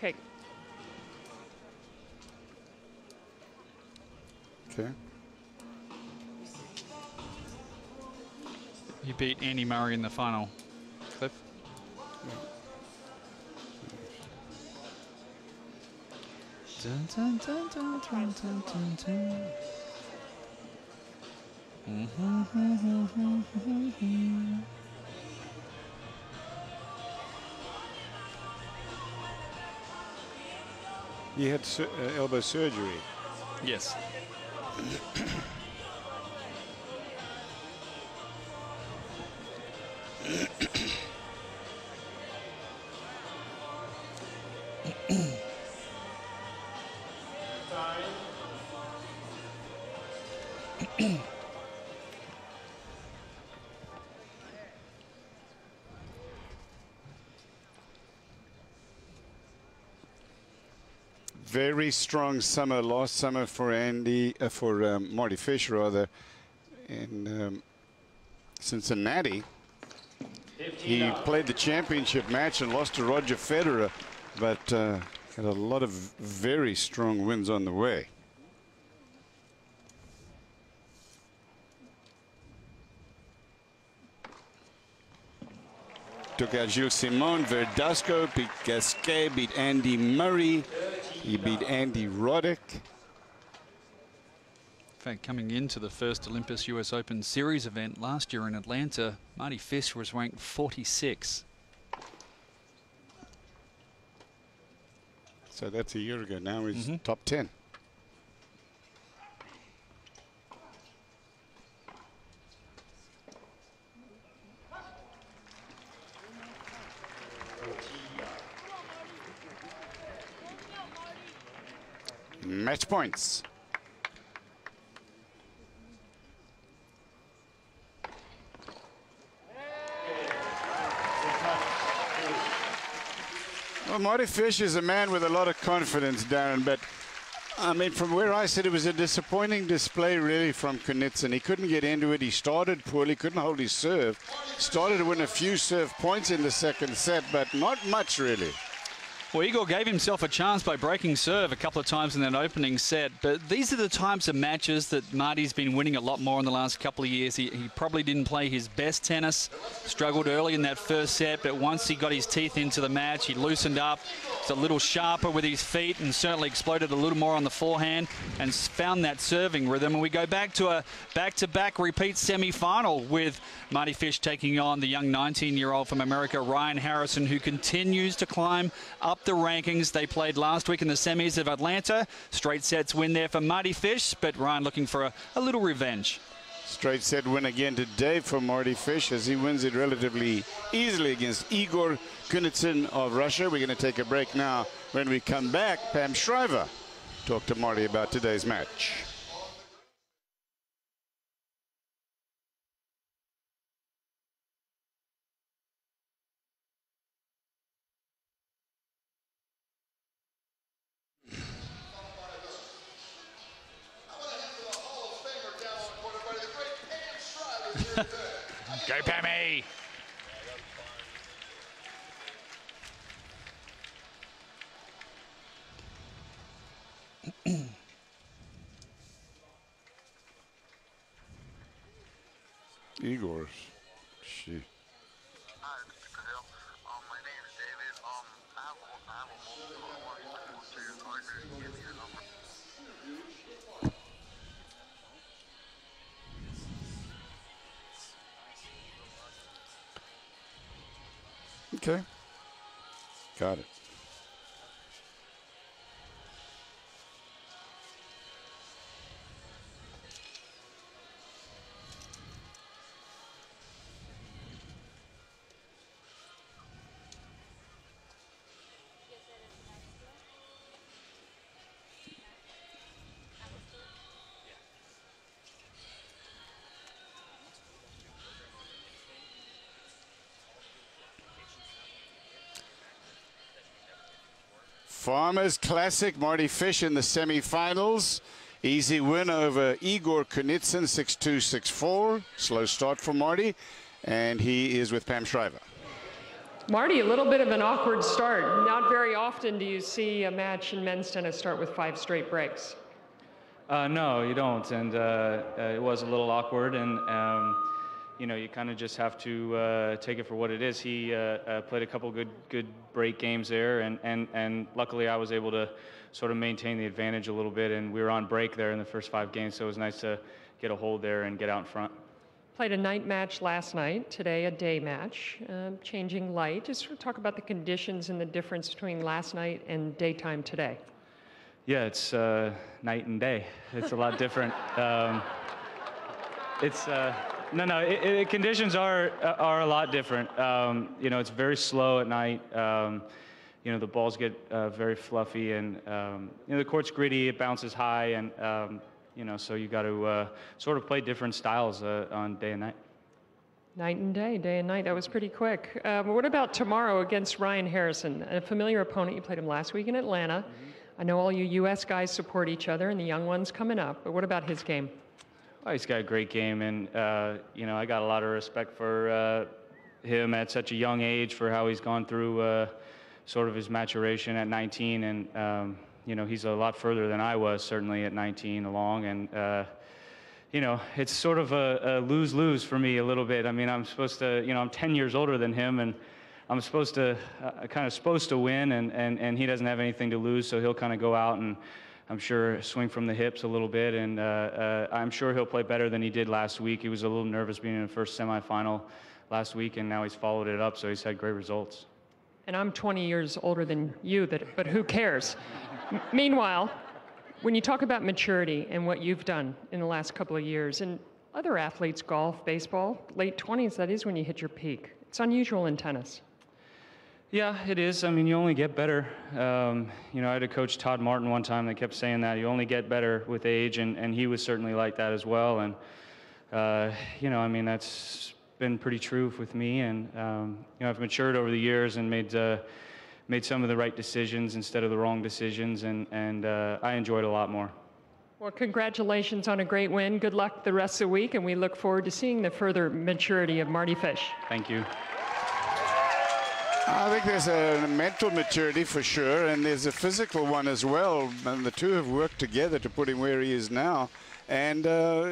Okay. Okay. He beat Andy Murray in the final. Cliff? Dun, dun, dun, dun, dun, dun, dun, dun. He had elbow surgery. Yes. Very strong summer, last summer for Marty Fish rather, in Cincinnati. He played the championship match and lost to Roger Federer, but had a lot of very strong wins on the way. Took out Gilles Simon, Verdasco, beat Gasquet, beat Andy Murray. He beat Andy Roddick. In fact, coming into the first Olympus US Open Series event last year in Atlanta, Marty Fish was ranked 46. So that's a year ago. Now he's top 10. Match points. Well, Marty Fish is a man with a lot of confidence, Darren, but I mean, from where I sit, it was a disappointing display, really, from Kunitsyn. He couldn't get into it. He started poorly, couldn't hold his serve. Started to win a few serve points in the second set, but not much, really. Well, Igor gave himself a chance by breaking serve a couple of times in that opening set, but these are the types of matches that Marty's been winning a lot more in the last couple of years. He probably didn't play his best tennis, struggled early in that first set, but once he got his teeth into the match, he loosened up. He's a little sharper with his feet and certainly exploded a little more on the forehand and found that serving rhythm. And we go back to a back-to-back repeat semi-final with Marty Fish taking on the young 19-year-old from America, Ryan Harrison, who continues to climb up the rankings. They played last week in the semis of Atlanta. Straight sets win there for Marty Fish, but Ryan looking for a little revenge. Straight set win again today for Marty Fish as he wins it relatively easily against Igor Kunitsyn of Russia. We're going to take a break now. When we come back, Pam Shriver talk to Marty about today's match. Go, Pammy! Igor's. She. Hi, Mr. Cahill. My name is David. I have a mobile phone. I want to your partner and give me your number. Okay. Got it. Farmers Classic, Marty Fish in the semi-finals. Easy win over Igor Kunitsyn, 6-2, 6-4. Slow start for Marty, and he is with Pam Shriver. Marty, a little bit of an awkward start. Not very often do you see a match in men's tennis start with 5 straight breaks. No, you don't, and it was a little awkward, and you know, you kind of just have to take it for what it is. He played a couple good break games there, and luckily I was able to sort of maintain the advantage a little bit, and we were on break there in the first 5 games, so it was nice to get a hold there and get out in front. Played a night match last night, today a day match, changing light. Just sort of talk about the conditions and the difference between last night and daytime today. Yeah, it's night and day. It's a lot different. Conditions are a lot different. You know, it's very slow at night. You know, the balls get very fluffy, and you know, the court's gritty. It bounces high, and you know, so you got to sort of play different styles on day and night. Night and day and night. That was pretty quick. What about tomorrow against Ryan Harrison, a familiar opponent? You played him last week in Atlanta. I know all you U.S. guys support each other, and the young ones coming up. But what about his game? Oh, he's got a great game, and you know, I got a lot of respect for him at such a young age, for how he's gone through sort of his maturation at 19, and you know, he's a lot further than I was, certainly at 19 along, and you know, it's sort of a lose-lose for me a little bit. I mean, I'm supposed to, you know, I'm 10 years older than him, and I'm supposed to, kind of supposed to win, and he doesn't have anything to lose, so he'll kind of go out and, I'm sure, swing from the hips a little bit, and I'm sure he'll play better than he did last week. He was a little nervous being in the first semifinal last week, and now he's followed it up, so he's had great results. And I'm 20 years older than you, but who cares? Meanwhile, when you talk about maturity and what you've done in the last couple of years, and other athletes, golf, baseball, late 20s, that is when you hit your peak. It's unusual in tennis. Yeah, it is. I mean, you only get better. You know, I had a coach, Todd Martin, one time that kept saying that you only get better with age, and he was certainly like that as well. And, you know, I mean, that's been pretty true with me. And, you know, I've matured over the years and made some of the right decisions instead of the wrong decisions, and I enjoyed it a lot more. Well, congratulations on a great win. Good luck the rest of the week, and we look forward to seeing the further maturity of Marty Fish. Thank you. I think there's a mental maturity for sure, and there's a physical one as well. And the two have worked together to put him where he is now. And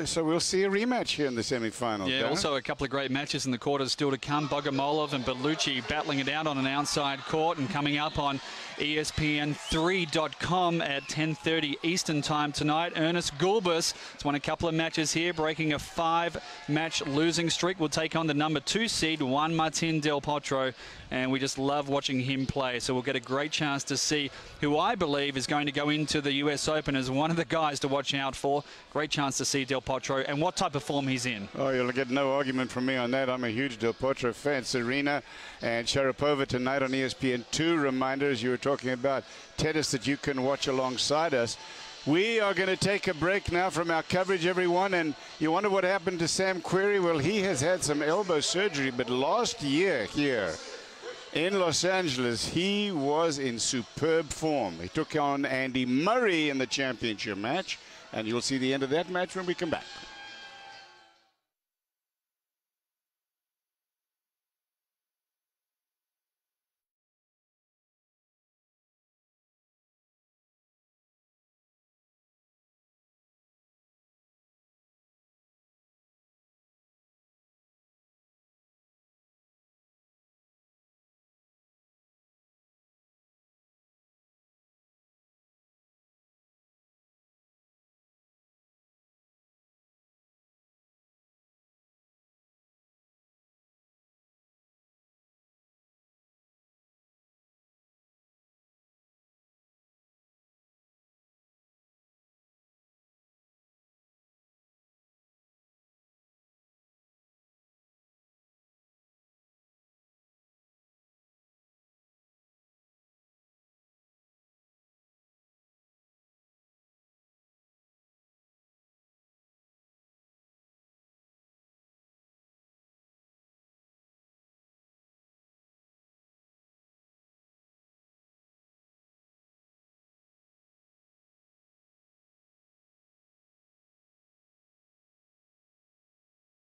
so we'll see a rematch here in the semifinals. Yeah, also a couple of great matches in the quarters still to come. Bogomolov and Bellucci battling it out on an outside court, and coming up on ESPN3.com at 10:30 Eastern time tonight. Ernest Gulbis has won a couple of matches here, breaking a 5-match losing streak. Will take on the number 2 seed, Juan Martín del Potro, and we just love watching him play. So we'll get a great chance to see who I believe is going to go into the US Open as one of the guys to watch out for. Great chance to see Del Potro and what type of form he's in. Oh, you'll get no argument from me on that. I'm a huge Del Potro fan. Serena and Sharapova tonight on ESPN2. Reminders, you were talking about tennis that you can watch alongside us. We are going to take a break now from our coverage, everyone. And you wonder what happened to Sam Querrey? Well, he has had some elbow surgery, but last year here in Los Angeles, he was in superb form. He took on Andy Murray in the championship match, and you'll see the end of that match when we come back.